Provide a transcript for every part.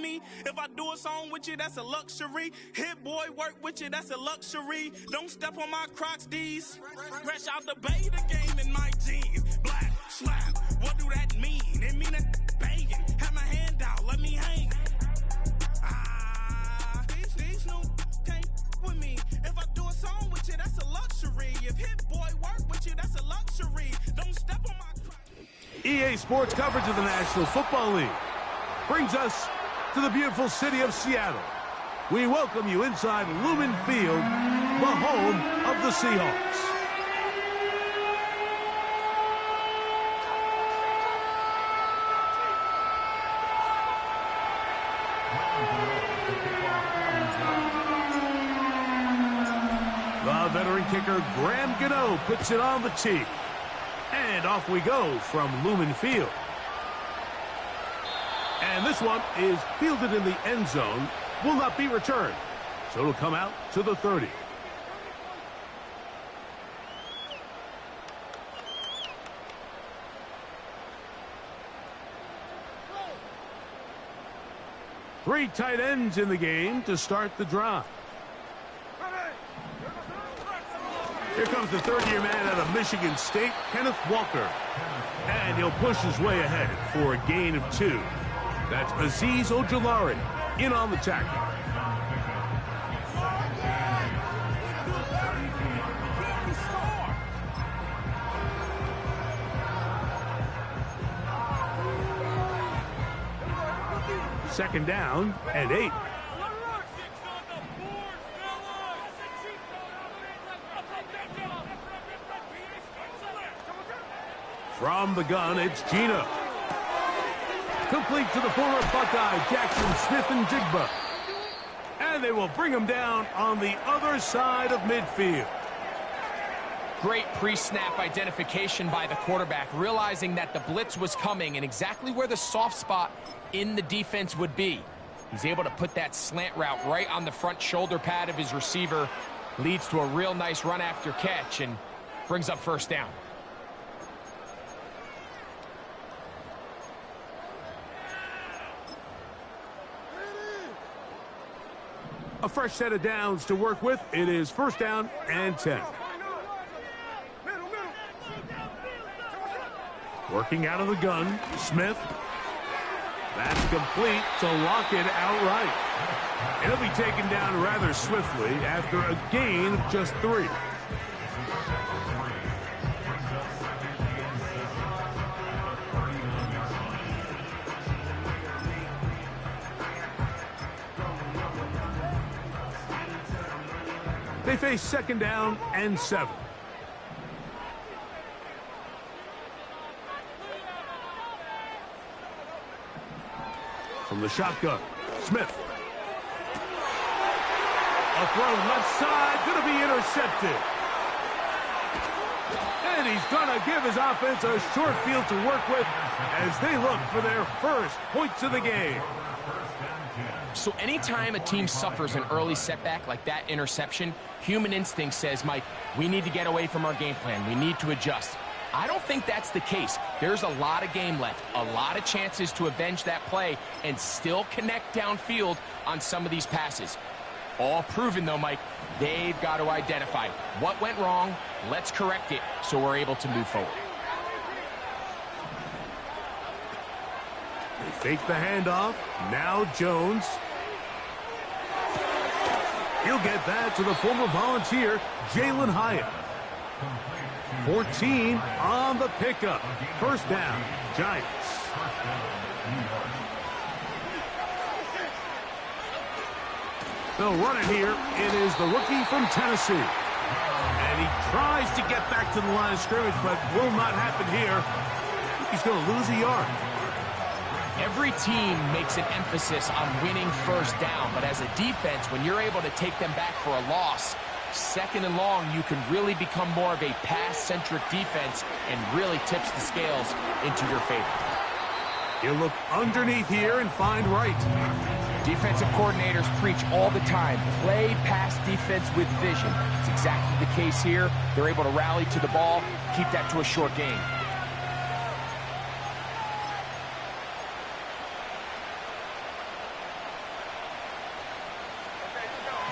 me. If I do a song with you, that's a luxury. Hit boy, work with you, that's a luxury. Don't step on my Crocs, D's. Fresh out the bay, the game in my jeans. Black, slap, what do that mean? It mean that banging. Have my hand out, let me hang. These new can't with me. If I do a song with you, that's a luxury. If hit boy, work with you, that's a luxury. Don't step on my Crocs. EA Sports coverage of the National Football League brings us to the beautiful city of Seattle. We welcome you inside Lumen Field, the home of the Seahawks. The veteran kicker Graham Gano puts it on the tee. And off we go from Lumen Field. And this one is fielded in the end zone, will not be returned. So it'll come out to the 30. Three tight ends in the game to start the drive. Here comes the third-year man out of Michigan State, Kenneth Walker. And he'll push his way ahead for a gain of 2. That's Azeez Ojulari in on the tackle. Second down and 8. From the gun, it's Gino. Complete to the former Buckeye, Jackson Smith-Njigba. And they will bring him down on the other side of midfield. Great pre-snap identification by the quarterback, realizing that the blitz was coming and exactly where the soft spot in the defense would be. He's able to put that slant route right on the front shoulder pad of his receiver. Leads to a real nice run after catch and brings up first down. A fresh set of downs to work with. It is first down and 10. Working out of the gun, Smith. That's complete to lock it outright. It'll be taken down rather swiftly after a gain of just 3. They face second down and 7. From the shotgun, Smith. A throw left side, going to be intercepted. And he's going to give his offense a short field to work with as they look for their first points of the game. So anytime a team suffers an early setback like that interception, human instinct says, Mike, we need to get away from our game plan. We need to adjust. I don't think that's the case. There's a lot of game left, a lot of chances to avenge that play and still connect downfield on some of these passes. All proven, though, Mike, they've got to identify what went wrong, let's correct it so we're able to move forward. They fake the handoff. Now Jones. He'll get that to the former Volunteer, Jalen Hyatt. 14 on the pickup. First down, Giants. They'll run it here. It is the rookie from Tennessee. And he tries to get back to the line of scrimmage, but will not happen here. He's going to lose a yard. Every team makes an emphasis on winning first down, but as a defense, when you're able to take them back for a loss, second and long, you can really become more of a pass-centric defense and really tips the scales into your favor. He'll look underneath here and find right. Defensive coordinators preach all the time, play pass defense with vision. It's exactly the case here. They're able to rally to the ball, keep that to a short gain.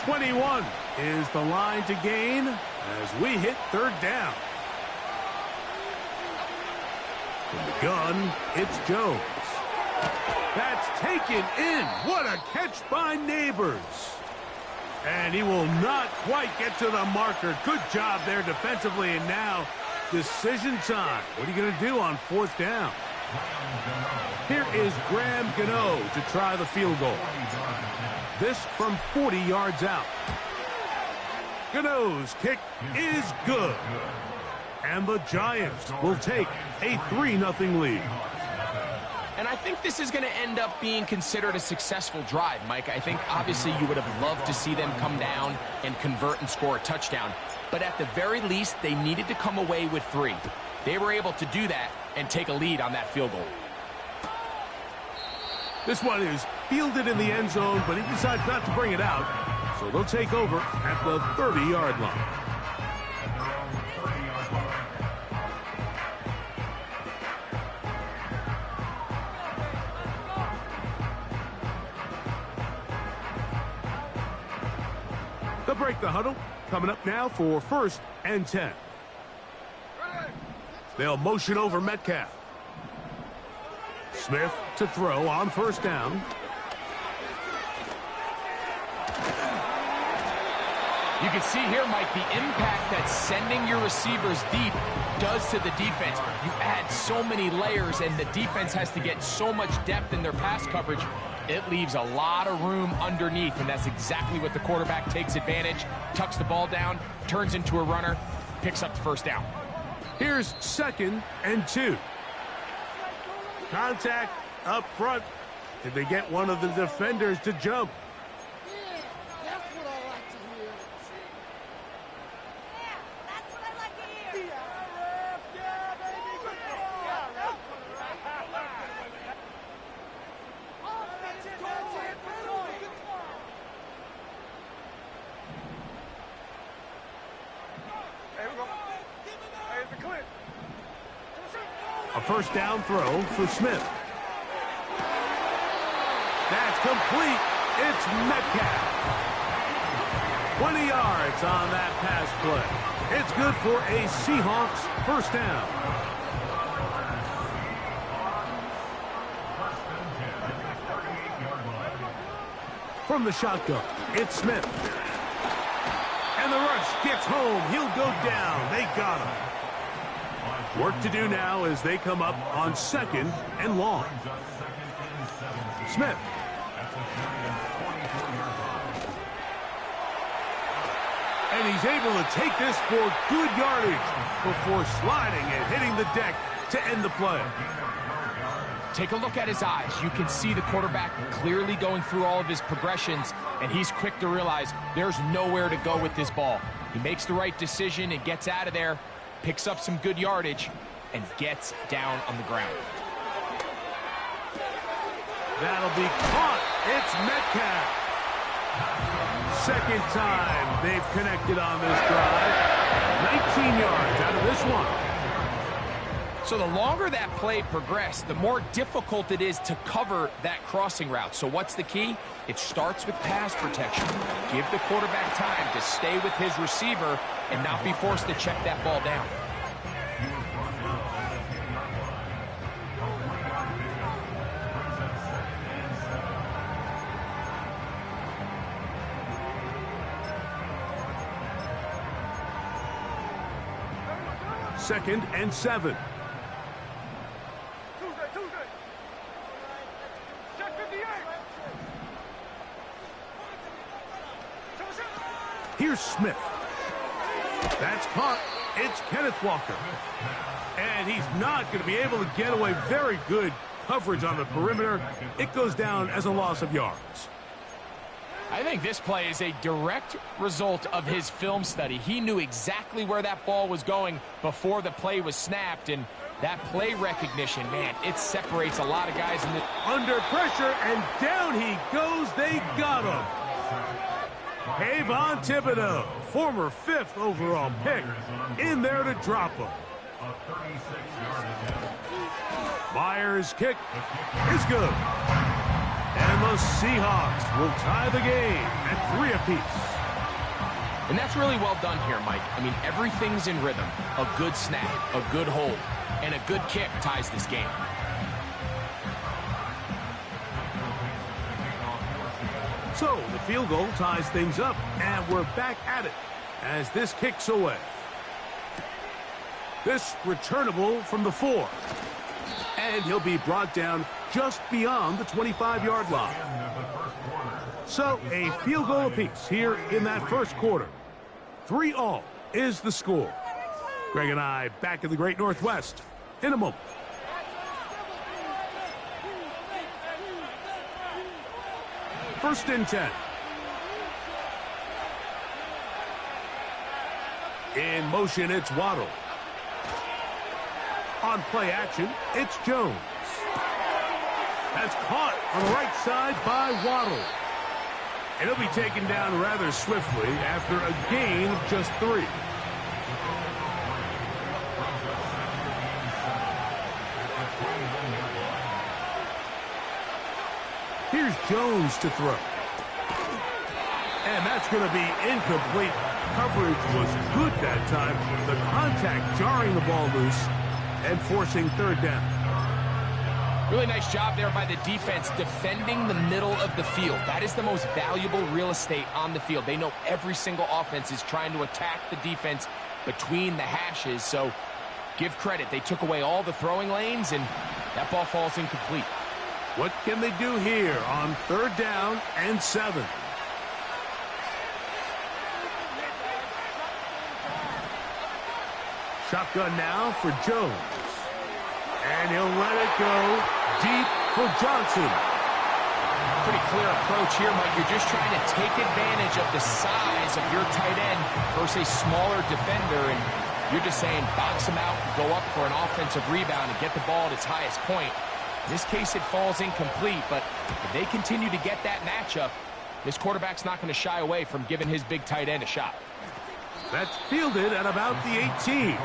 21 is the line to gain as we hit third down. From the gun, it's Jones. That's taken in. What a catch by Neighbors. And he will not quite get to the marker. Good job there defensively, and now decision time. What are you going to do on fourth down? Here is Graham Gano to try the field goal. This from 40 yards out. Gano's kick is good. And the Giants will take a 3-0 lead. And I think this is going to end up being considered a successful drive, Mike. I think obviously you would have loved to see them come down and convert and score a touchdown. But at the very least, they needed to come away with 3. They were able to do that and take a lead on that field goal. This one is fielded in the end zone, but he decides not to bring it out. So they'll take over at the 30-yard line. They'll break the huddle. Coming up now for 1st and 10. They'll motion over Metcalf. Smith to throw on 1st down. You can see here, Mike, the impact that sending your receivers deep does to the defense. You add so many layers, and the defense has to get so much depth in their pass coverage. It leaves a lot of room underneath, and that's exactly what the quarterback takes advantage. Tucks the ball down, turns into a runner, picks up the 1st down. Here's 2nd and 2. Contact up front. Did they get one of the defenders to jump? A 1st down throw for Smith. That's complete. It's Metcalf. 20 yards on that pass play. It's good for a Seahawks 1st down. From the shotgun, it's Smith. And the rush gets home. He'll go down. They got him. Work to do now as they come up on 2nd and long. Smith. And he's able to take this for good yardage before sliding and hitting the deck to end the play. Take a look at his eyes. You can see the quarterback clearly going through all of his progressions, and he's quick to realize there's nowhere to go with this ball. He makes the right decision and gets out of there, picks up some good yardage, and gets down on the ground. That'll be caught. It's Metcalf. 2nd time they've connected on this drive. 19 yards out of this one. So the longer that play progressed, the more difficult it is to cover that crossing route. So what's the key? It starts with pass protection. Give the quarterback time to stay with his receiver and not be forced to check that ball down. Second and 7. Here's Smith. That's caught. It's Kenneth Walker. And he's not going to be able to get away. Very good coverage on the perimeter. It goes down as a loss of yards. I think this play is a direct result of his film study. He knew exactly where that ball was going before the play was snapped, and that play recognition, man, it separates a lot of guys in the... Under pressure, and down he goes. They got him. Kayvon Thibodeau, former 5th overall pick, in there to drop him. Myers' kick is good. And the Seahawks will tie the game at 3 apiece. And that's really well done here, Mike. I mean, everything's in rhythm. A good snap, a good hold, and a good kick ties this game. So the field goal ties things up, and we're back at it as this kicks away. This returnable from the 4. And he'll be brought down just beyond the 25-yard line. So a field goal apiece here in that first quarter. 3-all is the score. Greg and I back in the Great Northwest in a moment. First and 10. In motion, it's Waddle. On play action, it's Jones. That's caught on the right side by Waddle. And he'll be taken down rather swiftly after a gain of just 3. Here's Jones to throw. And that's going to be incomplete. Coverage was good that time. The contact jarring the ball loose and forcing third down. Really nice job there by the defense defending the middle of the field. That is the most valuable real estate on the field. They know every single offense is trying to attack the defense between the hashes. So give credit. They took away all the throwing lanes, and that ball falls incomplete. What can they do here on third down and 7? Shotgun now for Jones. And he'll let it go deep for Johnson. Pretty clear approach here, Mike. You're just trying to take advantage of the size of your tight end versus a smaller defender, and you're just saying box him out, go up for an offensive rebound, and get the ball at its highest point. In this case, it falls incomplete, but if they continue to get that matchup, this quarterback's not going to shy away from giving his big tight end a shot. That's fielded at about the 18.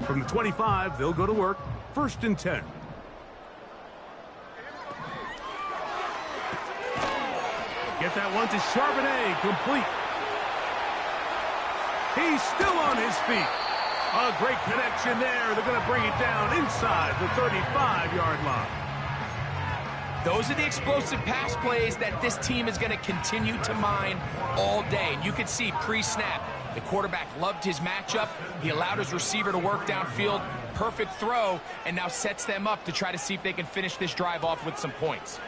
From the 25, they'll go to work. First and 10. Get that one to Charbonnet, complete. He's still on his feet. A great connection there. They're going to bring it down inside the 35-yard line. Those are the explosive pass plays that this team is going to continue to mine all day. And you can see pre-snap, the quarterback loved his matchup. He allowed his receiver to work downfield. Perfect throw, and now sets them up to try to see if they can finish this drive off with some points.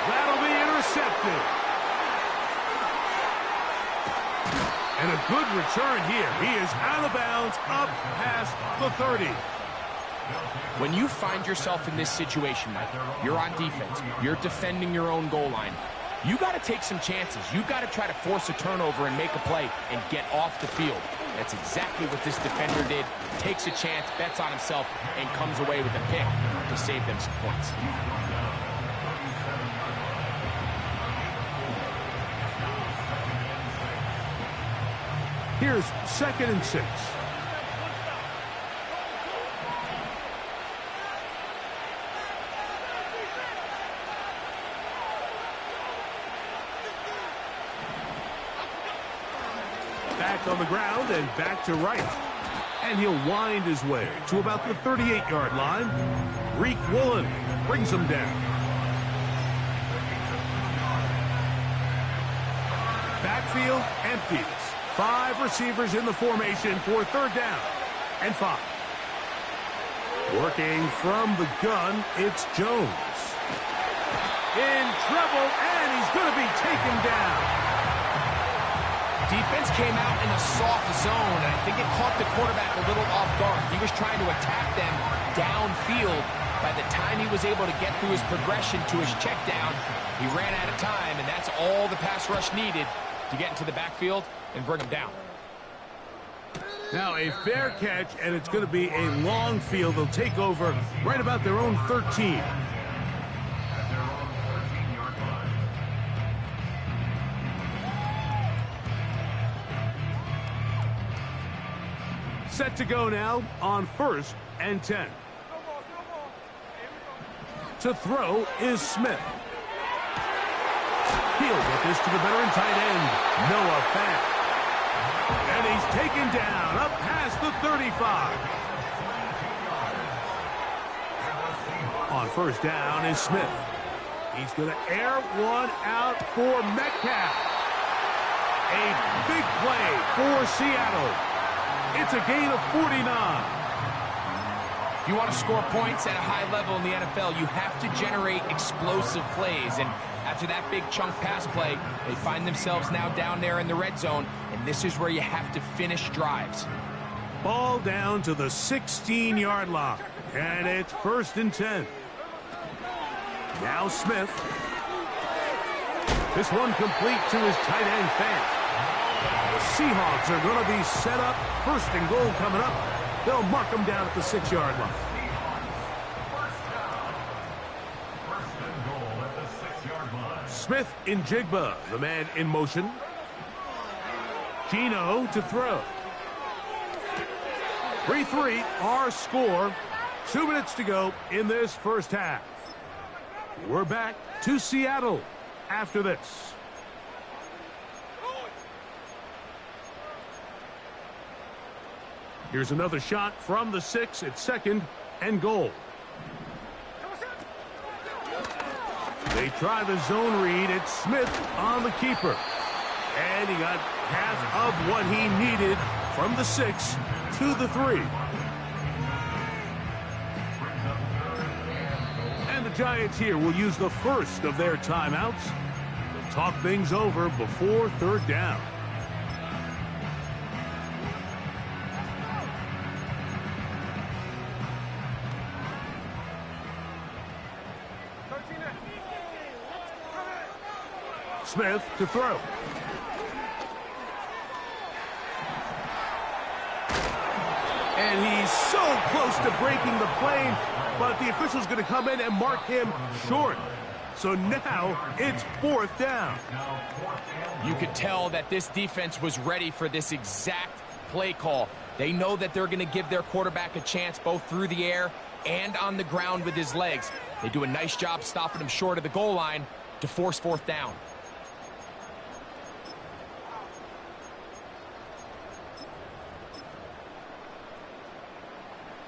That'll be intercepted. And a good return here. He is out of bounds, up past the 30. When you find yourself in this situation, Mike, you're on defense, you're defending your own goal line, you got to take some chances. You've got to try to force a turnover and make a play and get off the field. That's exactly what this defender did. Takes a chance, bets on himself, and comes away with a pick to save them some points. Here's second and 6. Back on the ground and back to right. And he'll wind his way to about the 38-yard line. Reek Woolen brings him down. Backfield empties. 5 receivers in the formation for third down and 5. Working from the gun, it's Jones. In trouble, and he's going to be taken down. Defense came out in a soft zone, and I think it caught the quarterback a little off guard. He was trying to attack them downfield. By the time he was able to get through his progression to his check down, he ran out of time, and that's all the pass rush needed to get into the backfield and bring him down. Now a fair catch, and it's going to be a long field. They'll take over right about their own 13. Set to go now on 1st and 10. To throw is Smith. He'll get this to the veteran tight end, Noah Fant. And he's taken down up past the 35. On 1st down is Smith. He's going to air one out for Metcalf. A big play for Seattle. It's a gain of 49. If you want to score points at a high level in the NFL, you have to generate explosive plays. And after that big chunk pass play, they find themselves now down there in the red zone, and this is where you have to finish drives. Ball down to the 16-yard line, and it's 1st and 10. Now Smith. This one complete to his tight end, Fant. The Seahawks are going to be set up. 1st and goal coming up. They'll mark them down at the 6-yard line. Smith in Jigba, the man in motion. Gino to throw. 3-3 our score. 2 minutes to go in this first half. We're back to Seattle after this. Here's another shot from the 6 at 2nd and goal. They try the zone read. It's Smith on the keeper. And he got half of what he needed from the 6 to the 3. And the Giants here will use the first of their timeouts to talk things over before 3rd down. Smith to throw. And he's so close to breaking the plane, but the official's going to come in and mark him short. So now it's 4th down. You could tell that this defense was ready for this exact play call. They know that they're going to give their quarterback a chance both through the air and on the ground with his legs. They do a nice job stopping him short of the goal line to force 4th down.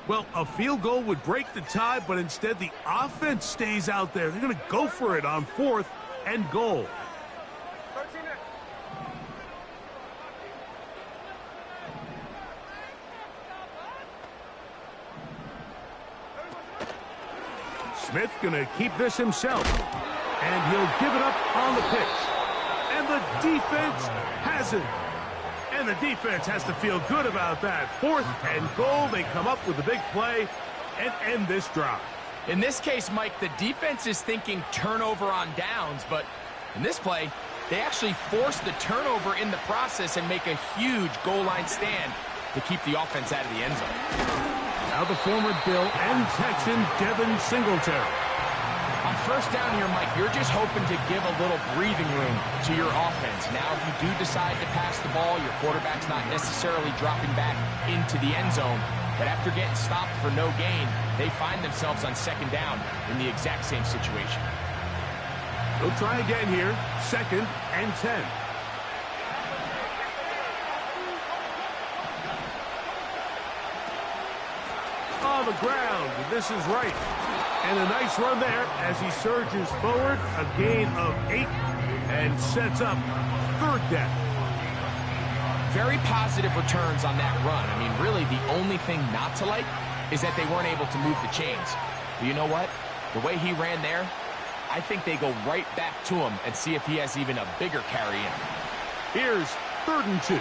Well, a field goal would break the tie, but instead the offense stays out there. They're going to go for it on 4th and goal. Smith going to keep this himself, and he'll give it up on the pitch. And the defense has it. And the defense has to feel good about that. 4th and goal. They come up with a big play and end this drive. In this case, Mike, the defense is thinking turnover on downs, but in this play, they actually force the turnover in the process and make a huge goal line stand to keep the offense out of the end zone. Now the former Bill and Texan Devin Singletary. On 1st down here, Mike, you're just hoping to give a little breathing room to your offense. Now, if you do decide to pass the ball, your quarterback's not necessarily dropping back into the end zone. But after getting stopped for no gain, they find themselves on 2nd down in the exact same situation. They'll try again here. 2nd and 10. On the ground. This is right. And a nice run there as he surges forward. A gain of 8 and sets up 3rd down. Very positive returns on that run. I mean, really, the only thing not to like is that they weren't able to move the chains. But you know what? The way he ran there, I think they go right back to him and see if he has even a bigger carry in him. Here's 3rd and 2.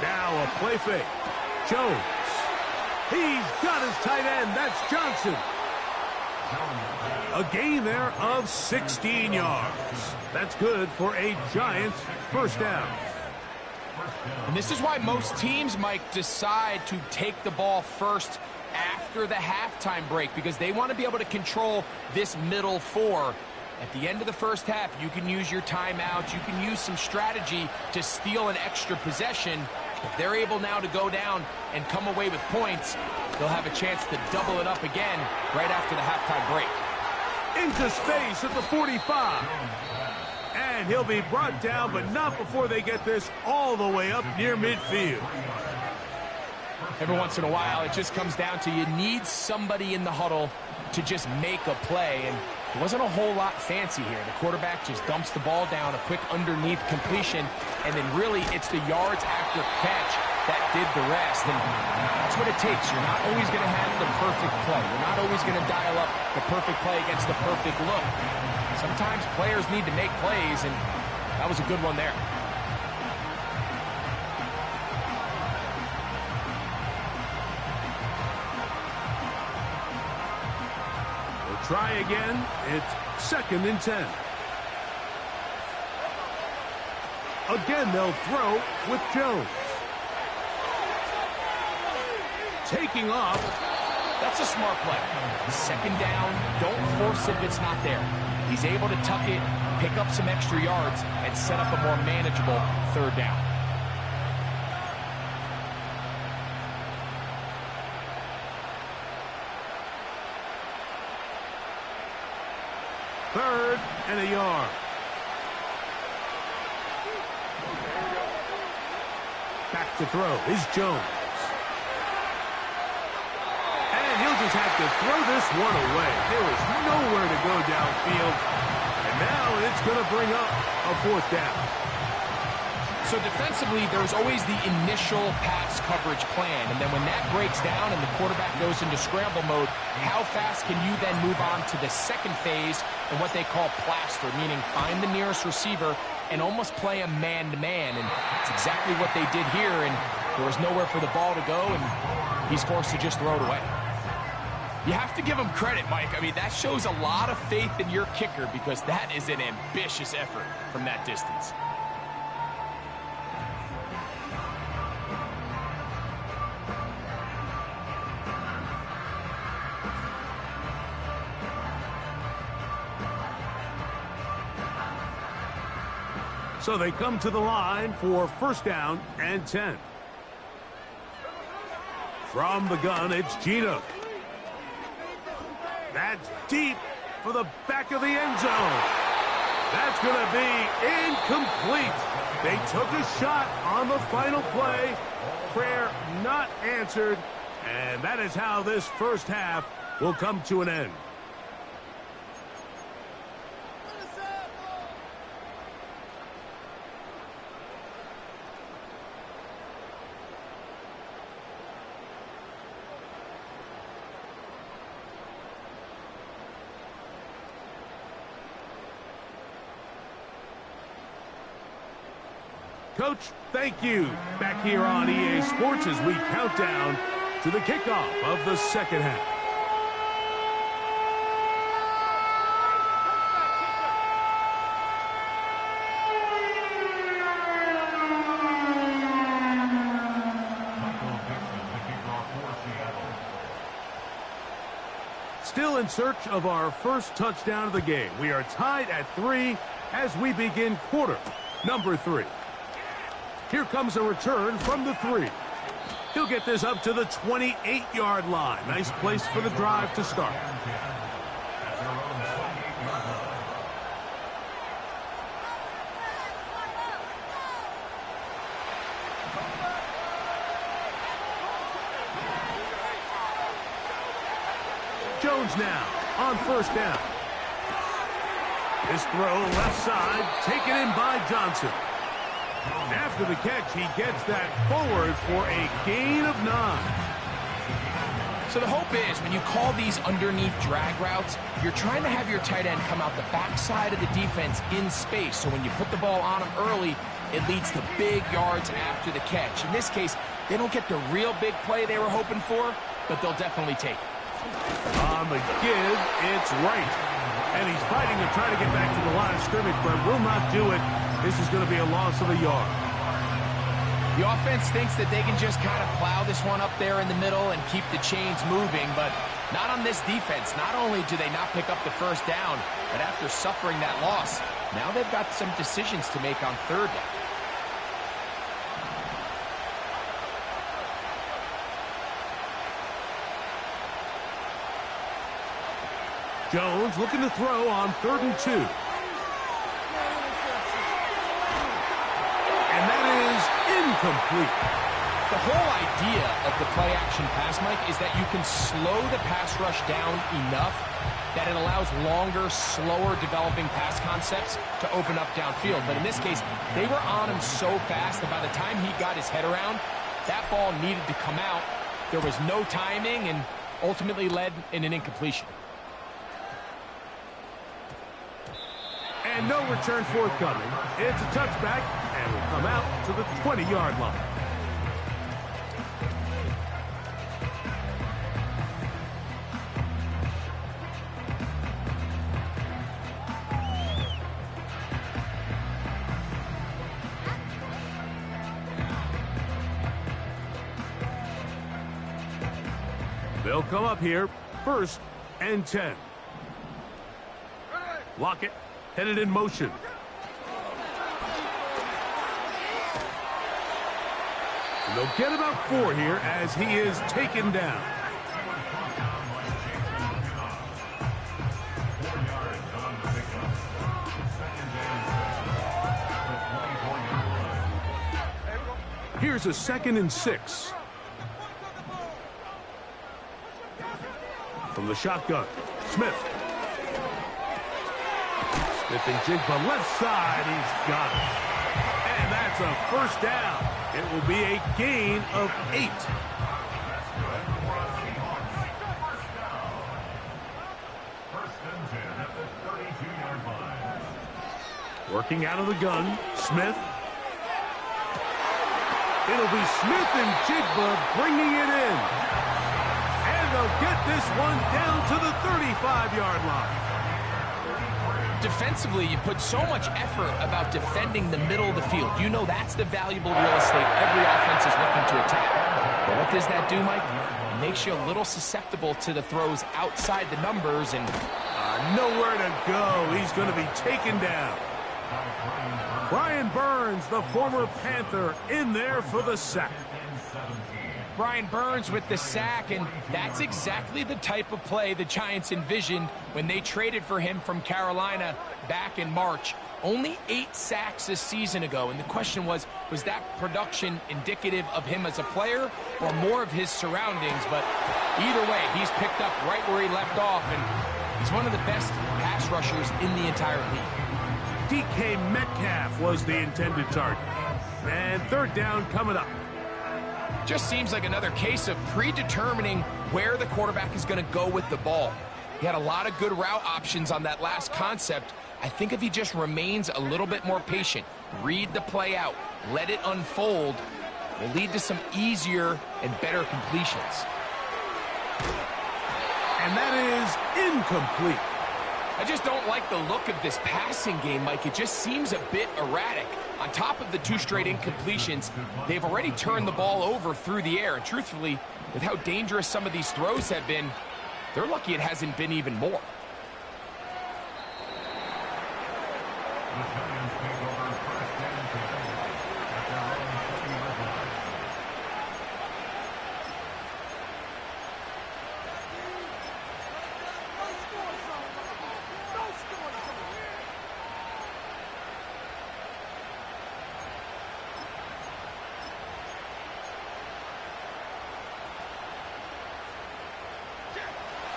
Now a play fake. Jones. He's got his tight end. That's Johnson. A gain there of 16 yards. That's good for a Giants 1st down. And this is why most teams, Mike, decide to take the ball first after the halftime break, because they want to be able to control this middle 4. At the end of the first half, you can use your timeouts. You can use some strategy to steal an extra possession. If they're able now to go down and come away with points, they'll have a chance to double it up again right after the halftime break. Into space at the 45. And he'll be brought down, but not before they get this all the way up near midfield. Every once in a while, it just comes down to you need somebody in the huddle to just make a play, and it wasn't a whole lot fancy here. The quarterback just dumps the ball down, a quick underneath completion, and then really it's the yards after catch that did the rest, and that's what it takes. You're not always going to have the perfect play. You're not always going to dial up the perfect play against the perfect look. Sometimes players need to make plays, and that was a good one there. Try again. It's 2nd and 10. Again, they'll throw with Jones. Taking off. That's a smart play. 2nd down. Don't force it if it's not there. He's able to tuck it, pick up some extra yards, and set up a more manageable 3rd down. Third and a yard. Back to throw is Jones. And he'll just have to throw this one away. There is nowhere to go downfield. And now it's going to bring up a 4th down. So defensively, there's always the initial pass coverage plan, and then when that breaks down and the quarterback goes into scramble mode, how fast can you then move on to the 2nd phase and what they call plaster, meaning find the nearest receiver and almost play a man-to-man, and it's exactly what they did here, and there was nowhere for the ball to go, and he's forced to just throw it away. You have to give him credit, Mike. I mean, that shows a lot of faith in your kicker because that is an ambitious effort from that distance. So they come to the line for 1st down and 10. From the gun, it's Gino. That's deep for the back of the end zone. That's going to be incomplete. They took a shot on the final play. Prayer not answered. And that is how this first half will come to an end. Coach, thank you. Back here on EA Sports as we count down to the kickoff of the 2nd half. Still in search of our first touchdown of the game. We are tied at 3 as we begin quarter number 3. Here comes a return from the 3. He'll get this up to the 28-yard line. Nice place for the drive to start. Jones now on 1st down. This throw left side taken in by Johnson. After the catch, he gets that forward for a gain of 9. So the hope is when you call these underneath drag routes, you're trying to have your tight end come out the backside of the defense in space. So when you put the ball on him early, it leads to big yards after the catch. In this case, they don't get the real big play they were hoping for, but they'll definitely take it. On the give, it's right. And he's fighting to try to get back to the line of scrimmage, but will not do it. This is going to be a loss of a yard. The offense thinks that they can just kind of plow this one up there in the middle and keep the chains moving, but Not on this defense. Not only do they not pick up the first down, but after suffering that loss, now they've got some decisions to make on third down. Jones looking to throw on 3rd and 2. And that is incomplete. The whole idea of the play-action pass, Mike, is that you can slow the pass rush down enough that it allows longer, slower developing pass concepts to open up downfield. But in this case, they were on him so fast that by the time he got his head around, that ball needed to come out. There was no timing and ultimately led in an incompletion. And no return forthcoming. It's a touchback and will come out to the 20-yard line. They'll come up here, 1st and 10. Lockett headed in motion. And they'll get about 4 here as he is taken down. Here's a 2nd and 6. From the shotgun, Smith. Smith and Jigba left side, he's got it. And that's a 1st down. It will be a gain of 8. Working out of the gun, Smith. It'll be Smith and Jigba bringing it in. And they'll get this one down to the 35-yard line. Defensively, you put so much effort about defending the middle of the field. You know that's the valuable real estate every offense is looking to attack. But what does that do, Mike? It makes you a little susceptible to the throws outside the numbers and nowhere to go. He's going to be taken down. Brian Burns, the former Panther, in there for the sack. Brian Burns with the sack, and that's exactly the type of play the Giants envisioned when they traded for him from Carolina back in March. Only 8 sacks a season ago, and the question was that production indicative of him as a player or more of his surroundings? But either way, he's picked up right where he left off, and he's one of the best pass rushers in the entire league. DK Metcalf was the intended target. And 3rd down coming up. Just seems like another case of predetermining where the quarterback is going to go with the ball. He had a lot of good route options on that last concept. I think if he just remains a little bit more patient, read the play out, let it unfold, will lead to some easier and better completions. And that is incomplete. I just don't like the look of this passing game, Mike. It just seems a bit erratic. On top of the 2 straight incompletions, they've already turned the ball over through the air. And truthfully, with how dangerous some of these throws have been, they're lucky it hasn't been even more.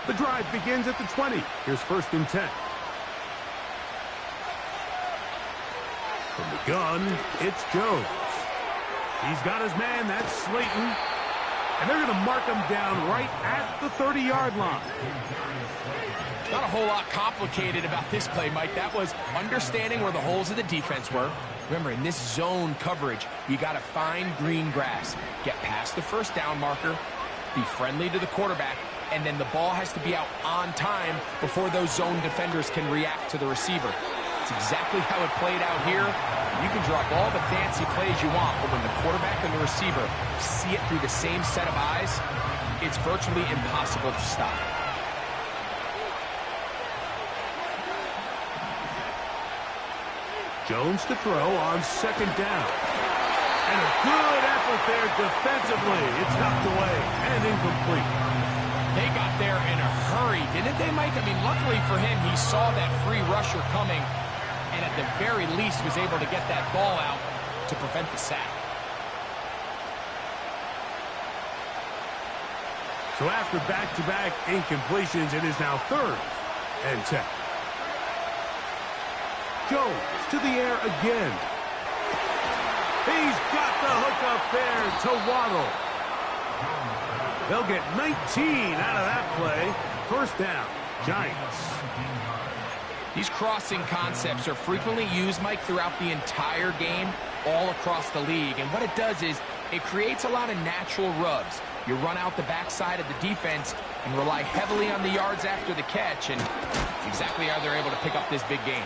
The drive begins at the 20. Here's 1st and 10. From the gun, it's Jones. He's got his man, that's Slayton. And they're going to mark him down right at the 30-yard line. Not a whole lot complicated about this play, Mike. That was understanding where the holes of the defense were. Remember, in this zone coverage, you got to find green grass. Get past the 1st down marker, be friendly to the quarterback, and then the ball has to be out on time before those zone defenders can react to the receiver. It's exactly how it played out here. You can drop all the fancy plays you want, but when the quarterback and the receiver see it through the same set of eyes, it's virtually impossible to stop. Jones to throw on second down. And a good effort there defensively. It's knocked away and incomplete. They got there in a hurry, didn't they, Mike? I mean, luckily for him, he saw that free rusher coming and at the very least was able to get that ball out to prevent the sack. So after back-to-back incompletions, it is now 3rd and 10. Jones to the air again. He's got the hook up there to Waddle. They'll get 19 out of that play. First down, Giants. These crossing concepts are frequently used, Mike, throughout the entire game, all across the league. And what it does is it creates a lot of natural rubs. You run out the backside of the defense and rely heavily on the yards after the catch, and it's exactly how they're able to pick up this big game.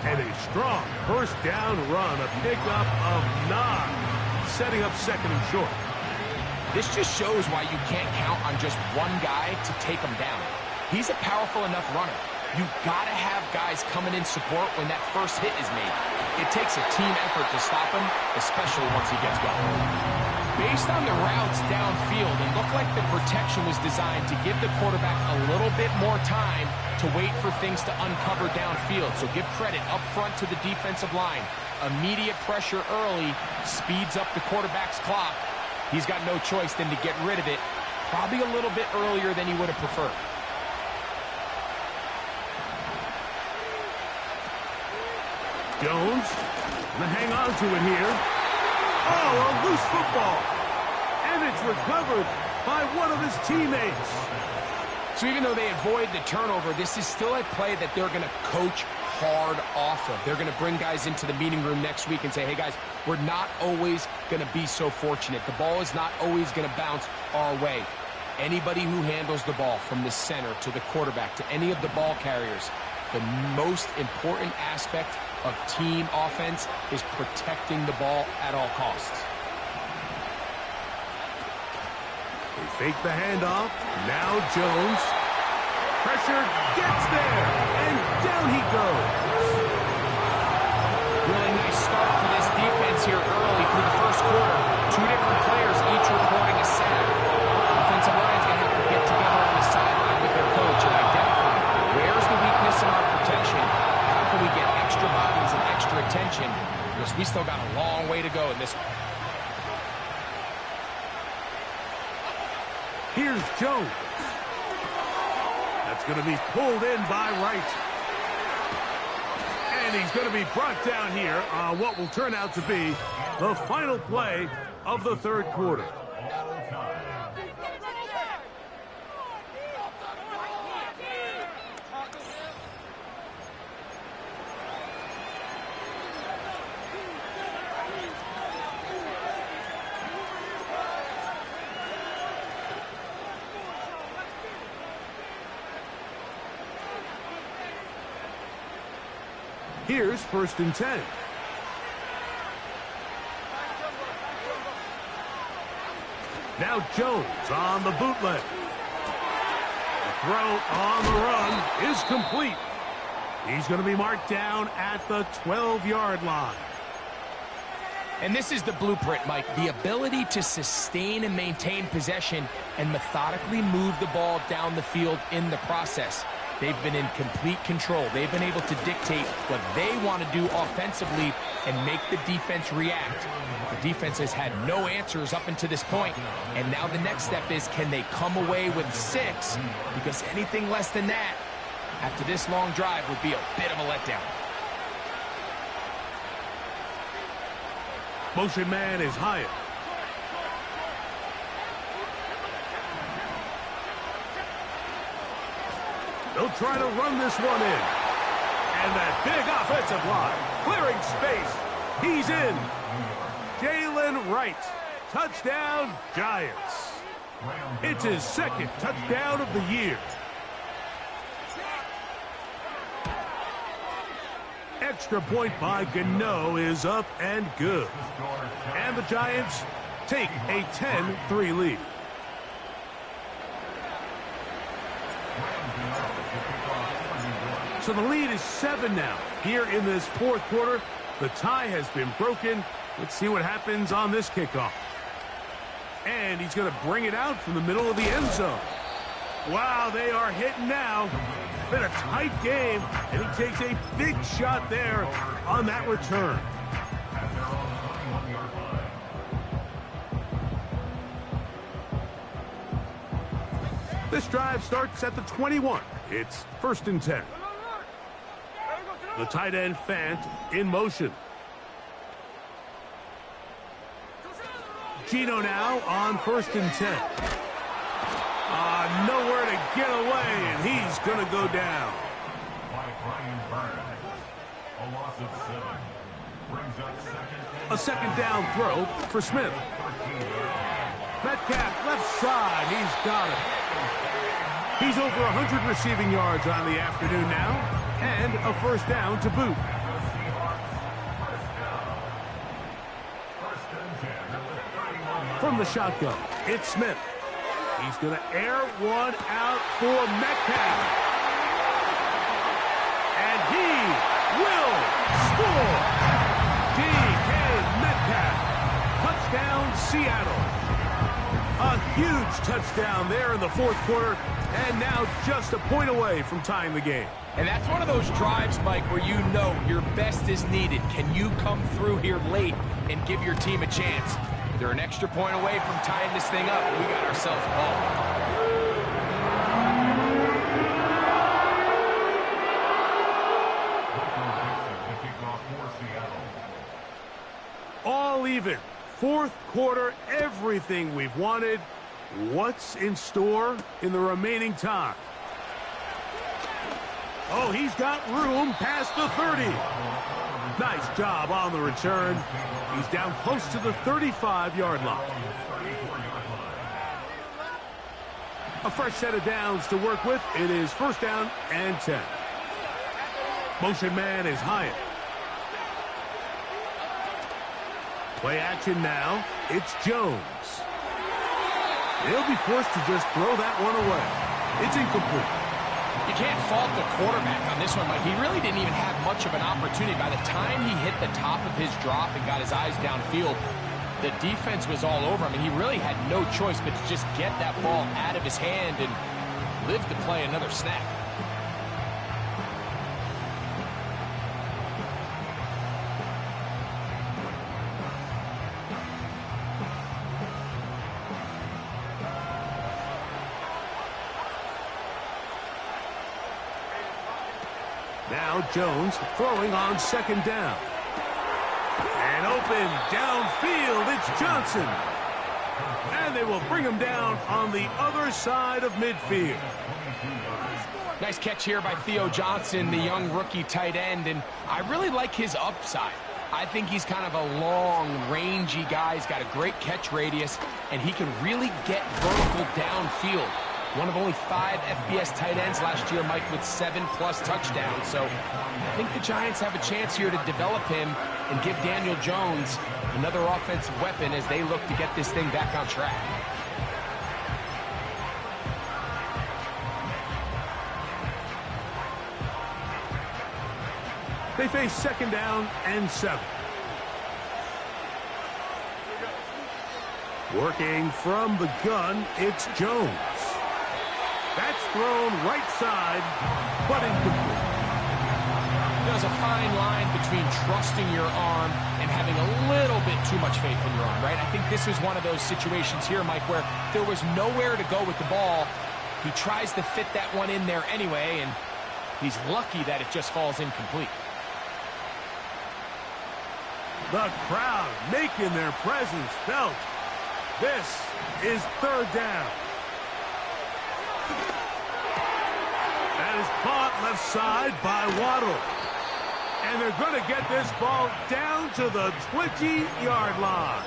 And a strong first down run, a pickup of 9, setting up second and short. This just shows why you can't count on just one guy to take him down. He's a powerful enough runner. You've got to have guys coming in support when that first hit is made. It takes a team effort to stop him, especially once he gets going. Based on the routes downfield, it looked like the protection was designed to give the quarterback a little bit more time to wait for things to uncover downfield. So give credit up front to the defensive line. Immediate pressure early speeds up the quarterback's clock. He's got no choice than to get rid of it, probably a little bit earlier than he would have preferred. Jones gonna hang on to it here. Oh, a loose football. And it's recovered by one of his teammates. So even though they avoid the turnover, this is still a play that they're going to coach hard off of. They're going to bring guys into the meeting room next week and say, hey, guys, we're not always going to be so fortunate. The ball is not always going to bounce our way. Anybody who handles the ball from the center to the quarterback to any of the ball carriers, the most important aspect of team offense is protecting the ball at all costs. They fake the handoff. Now Jones. Pressure gets there. And down he goes. Really nice start for this defense here early through the first quarter. 2 different players each reporting a sack. Offensive line's going to have to get together on the sideline with their coach and identify where's the weakness in our protection. How can we get extra bodies and extra attention? Because we still got a long way to go in this one. Here's Jones. That's going to be pulled in by Wright. And he's going to be brought down here on what will turn out to be the final play of the 3rd quarter. Here's 1st and 10. Now Jones on the bootleg. The throw on the run is complete. He's going to be marked down at the 12-yard line. And this is the blueprint, Mike. The ability to sustain and maintain possession and methodically move the ball down the field in the process. They've been in complete control. They've been able to dictate what they want to do offensively and make the defense react. The defense has had no answers up until this point, and now the next step is, can they come away with 6? Because anything less than that, after this long drive, would be a bit of a letdown. Motion man is Hyatt. They'll try to run this one in. And that big offensive line, clearing space. He's in. Jalen Wright. Touchdown, Giants. It's his 2nd touchdown of the year. Extra point by Gano is up and good. And the Giants take a 10-3 lead. So the lead is 7 now. Here in this fourth quarter, the tie has been broken. Let's see what happens on this kickoff. And he's going to bring it out from the middle of the end zone. Wow, they are hitting now. Been a tight game, and he takes a big shot there on that return. This drive starts at the 21. It's 1st and 10. The tight end Fant in motion. Gino now on 1st and 10. Nowhere to get away, and he's going to go down. A second down throw for Smith. Metcalf left side, he's got it. He's over 100 receiving yards on the afternoon now, and a first down to boot. From the shotgun, it's Smith. He's going to air one out for Metcalf. And he will score. DK Metcalf. Touchdown, Seattle. A huge touchdown there in the fourth quarter, and now just a point away from tying the game. And that's one of those drives, Mike, where you know your best is needed. Can you come through here late and give your team a chance? They're an extra point away from tying this thing up. We got ourselves a ball. All even. Fourth quarter, everything we've wanted. What's in store in the remaining time? Oh, he's got room past the 30. Nice job on the return. He's down close to the 35-yard line. A fresh set of downs to work with. It is 1st down and 10. Motion man is Hyatt. Play action now. It's Jones. He'll be forced to just throw that one away. It's incomplete. You can't fault the quarterback on this one, Mike. He really didn't even have much of an opportunity. By the time he hit the top of his drop and got his eyes downfield, the defense was all over him, and he really had no choice but to just get that ball out of his hand and live to play another snap. Now Jones throwing on 2nd down. And open downfield, it's Johnson. And they will bring him down on the other side of midfield. Nice catch here by Theo Johnson, the young rookie tight end, and I really like his upside. I think he's kind of a long, rangy guy. He's got a great catch radius, and he can really get vertical downfield. One of only 5 FBS tight ends last year, Mike, with 7+ touchdowns. So I think the Giants have a chance here to develop him and give Daniel Jones another offensive weapon as they look to get this thing back on track. They face 2nd down and 7. Working from the gun, it's Jones. That's thrown right side, but incomplete. There's a fine line between trusting your arm and having a little bit too much faith in your arm, right? I think this is one of those situations here, Mike, where there was nowhere to go with the ball. He tries to fit that one in there anyway, and he's lucky that it just falls incomplete. The crowd making their presence felt. This is 3rd down. That is caught left side by Waddle. And they're going to get this ball down to the 20-yard line.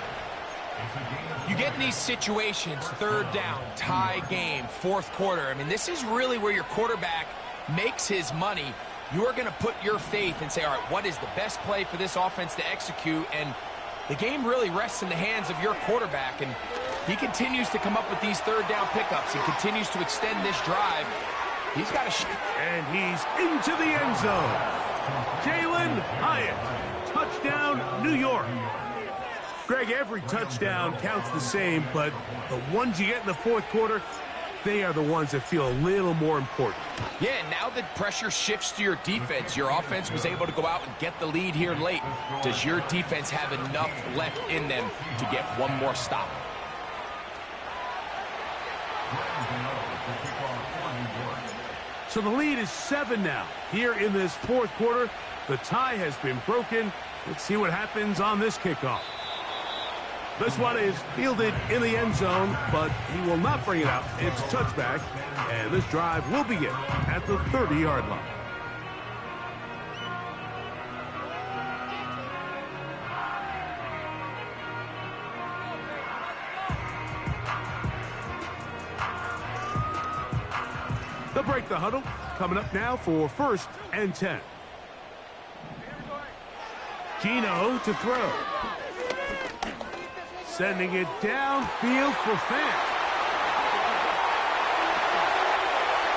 You get in these situations, 3rd down, tie game, 4th quarter. I mean, this is really where your quarterback makes his money. You are going to put your faith and say, all right, what is the best play for this offense to execute? And the game really rests in the hands of your quarterback. And he continues to come up with these 3rd down pickups. He continues to extend this drive. He's got a shot. And he's into the end zone. Jalen Hyatt, touchdown, New York. Greg, every touchdown counts the same, but the ones you get in the fourth quarter, they are the ones that feel a little more important. Yeah, now that pressure shifts to your defense, your offense was able to go out and get the lead here late. Does your defense have enough left in them to get one more stop? So the lead is 7 now. Here in this fourth quarter, the tie has been broken. Let's see what happens on this kickoff. This one is fielded in the end zone, but he will not bring it out. It's touchback, and this drive will begin at the 30-yard line. They'll break the huddle. Coming up now for 1st and 10. Gino to throw. Sending it downfield for Fant.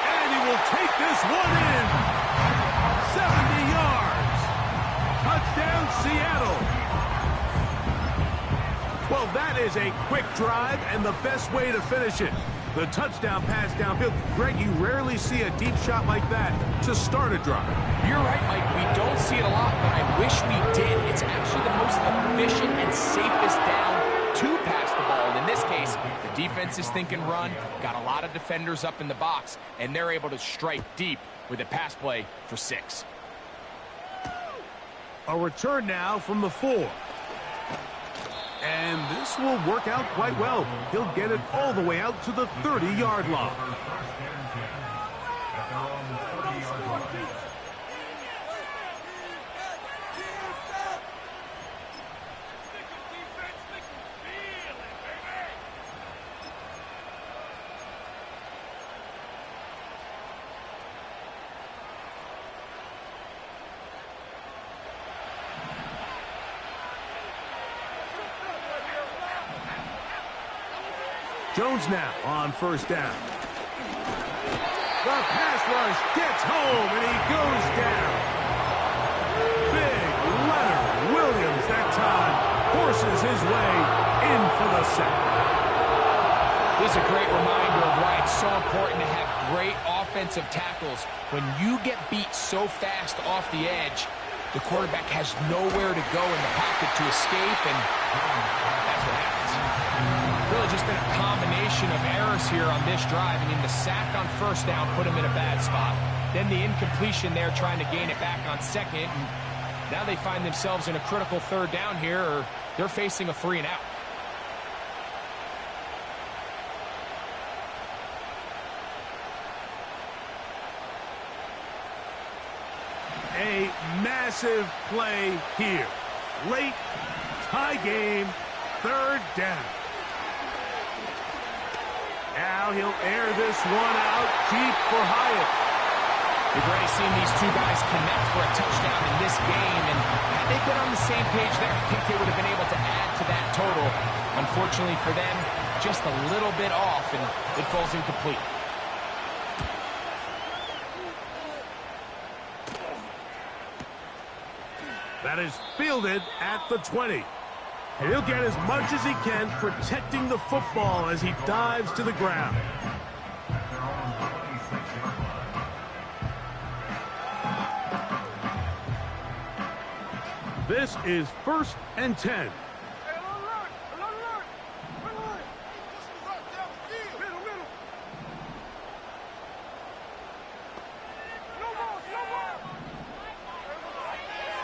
And he will take this one in. 70 yards. Touchdown, Seattle. Well, that is a quick drive and the best way to finish it. The touchdown pass downfield. Greg, you rarely see a deep shot like that to start a drive. You're right, Mike. We don't see it a lot, but I wish we did. It's actually the most efficient and safest down to pass the ball. And in this case, the defense is thinking run, got a lot of defenders up in the box, and they're able to strike deep with a pass play for 6. A return now from the 4. And this will work out quite well. He'll get it all the way out to the 30-yard line. Jones now on 1st down. The pass rush gets home, and he goes down. Big Leonard Williams that time forces his way in for the sack. This is a great reminder of why it's so important to have great offensive tackles. When you get beat so fast off the edge, the quarterback has nowhere to go in the pocket to escape, and that's what happens. Really just been a combination of errors here on this drive. I mean, the sack on 1st down put him in a bad spot. Then the incompletion there trying to gain it back on 2nd. And now they find themselves in a critical 3rd down here, or they're facing a 3 and out. A massive play here. Late, tie game, 3rd down. Now he'll air this one out deep for Hyatt. We've already seen these two guys connect for a touchdown in this game, and had they been on the same page there, I think they would have been able to add to that total. Unfortunately for them, just a little bit off, and it falls incomplete. That is fielded at the 20. And he'll get as much as he can protecting the football as he dives to the ground. This is 1st and 10.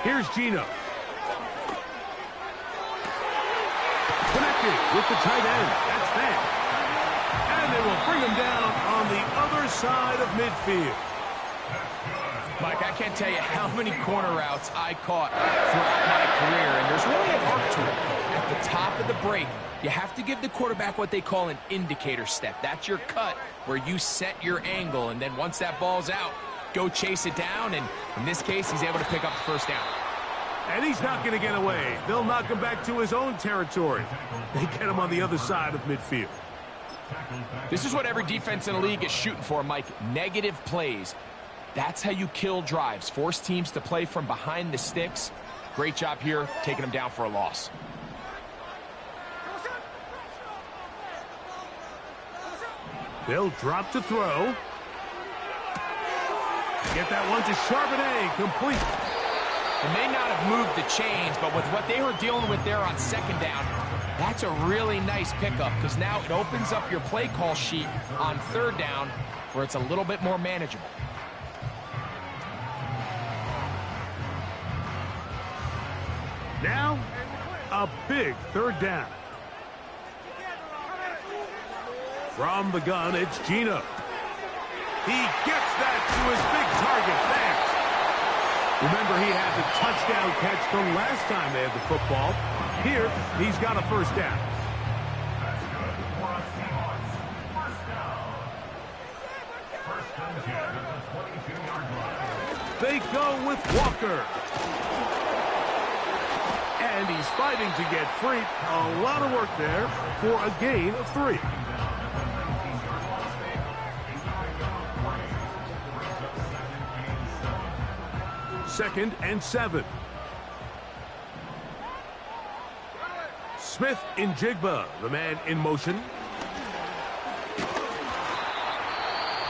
Here's Gino. Connected with the tight end. That's Fant. And they will bring him down on the other side of midfield. Mike, I can't tell you how many corner routes I caught throughout my career, and there's really an art to it. At the top of the break, you have to give the quarterback what they call an indicator step. That's your cut where you set your angle, and then once that ball's out, go chase it down, and in this case, he's able to pick up the 1st down. And he's not going to get away. They'll knock him back to his own territory. They get him on the other side of midfield. This is what every defense in the league is shooting for, Mike. Negative plays. That's how you kill drives. Force teams to play from behind the sticks. Great job here, taking them down for a loss. They'll drop to throw. Get that one to Charbonnet, complete. They may not have moved the chains, but with what they were dealing with there on second down, that's a really nice pickup because now it opens up your play call sheet on third down where it's a little bit more manageable. Now, a big third down. From the gun, it's Gino. He gets that to his big target. Thanks. Remember, he had the touchdown catch from last time they had the football. Here, he's got a first down. They go with Walker. And he's fighting to get free. A lot of work there for a gain of 3. Second and 7. Smith in Jigba, the man in motion.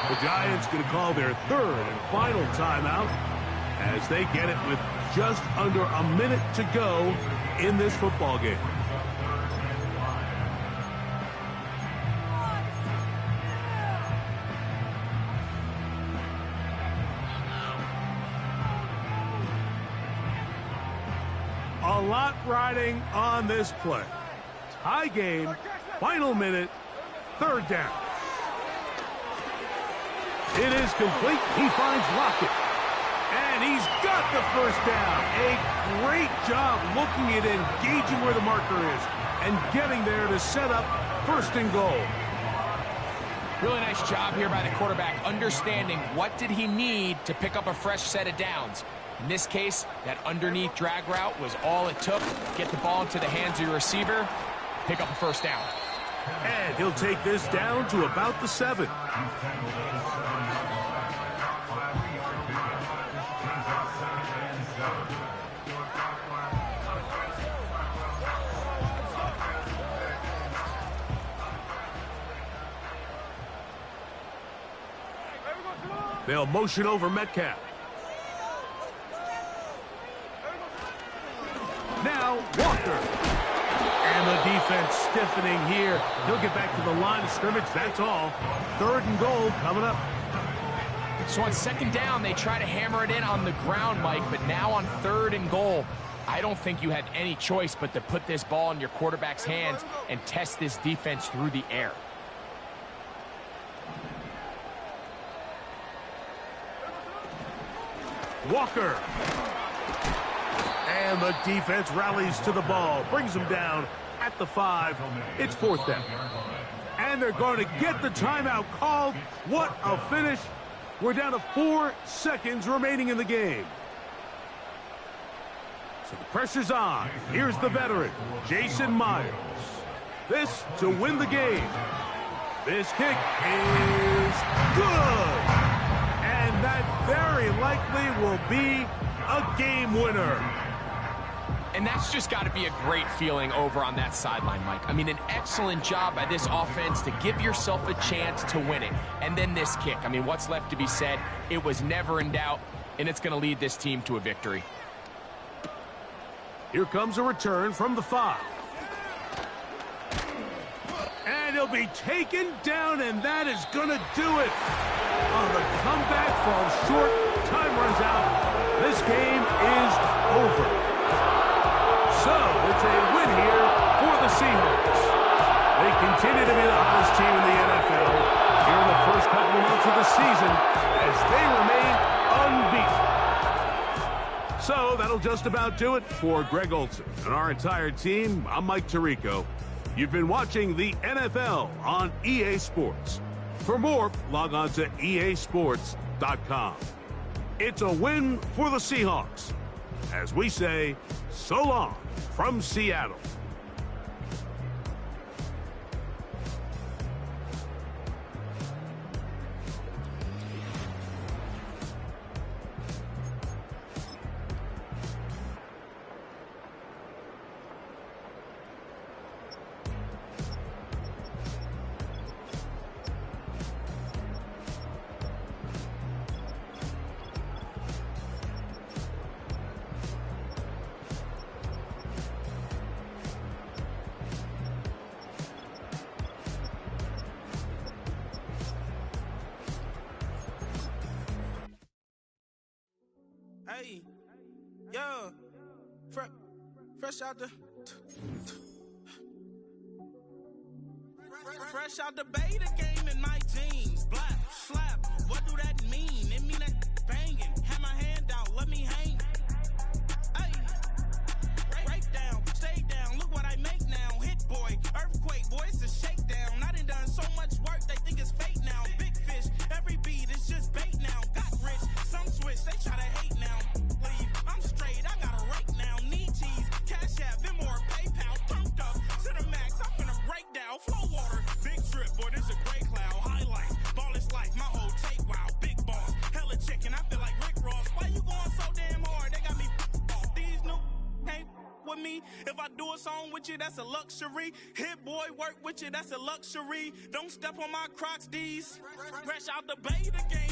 The Giants going to call their third and final timeout as they get it with just under a minute to go in this football game. A lot riding on this play. Tie game, final minute, third down. It is complete. He finds Lockett. And he's got the first down. A great job looking at engaging where the marker is and getting there to set up first and goal. Really nice job here by the quarterback, understanding what did he need to pick up a fresh set of downs. In this case, that underneath drag route was all it took. Get the ball into the hands of your receiver, pick up a first down. And he'll take this down to about the 7. They'll motion over Metcalf. Now, Walker. And the defense stiffening here. He'll get back to the line of scrimmage, that's all. Third and goal coming up. So on second down, they try to hammer it in on the ground, Mike, but now on third and goal, I don't think you had any choice but to put this ball in your quarterback's hands and test this defense through the air. Walker. And the defense rallies to the ball, brings them down at the 5. It's fourth down. And they're going to get the timeout called. What a finish. We're down to 4 seconds remaining in the game. So the pressure's on. Here's the veteran, Jason Myers. This to win the game. This kick is good. And that very likely will be a game winner. And that's just got to be a great feeling over on that sideline, Mike. I mean, an excellent job by this offense to give yourself a chance to win it. And then this kick. I mean, what's left to be said? It was never in doubt, and it's going to lead this team to a victory. Here comes a return from the 5. And he'll be taken down, and that is going to do it. Oh, the comeback falls short. Time runs out. This game is over. So, it's a win here for the Seahawks. They continue to be the hottest team in the NFL here in the first couple of months of the season as they remain unbeaten. So, that'll just about do it for Greg Olson and our entire team. I'm Mike Tirico. You've been watching the NFL on EA Sports. For more, log on to easports.com. It's a win for the Seahawks. As we say, so long from Seattle. Hey, yeah, fresh out the beta game in my jeans. Black, slap, what do that mean? It mean that banging. Have my hand out, let me hang. Hey, break down, stay down, look what I make now. Hit boy, earthquake, boy, it's a shakedown. I done so much work, they think it's fake now. Big fish, every beat is just bait now. Got rich, some switch, they try to hate now. Leave, I'm straight, I got a rake now. Need cheese, cash app, Venmo or PayPal. Turned up to the max, I'm finna break down. Flow water, big trip, boy, this a gray cloud. Highlights, ball is life, my whole take, wow. Big boss, hella chicken, I feel like Rick Ross. Why you going so damn hard? They got me off. These new ain't with me. If I do a song with you, that's a luxury. Hit boy, work with you, that's a luxury. Don't step on my Crocs, D's. Fresh out the beta game.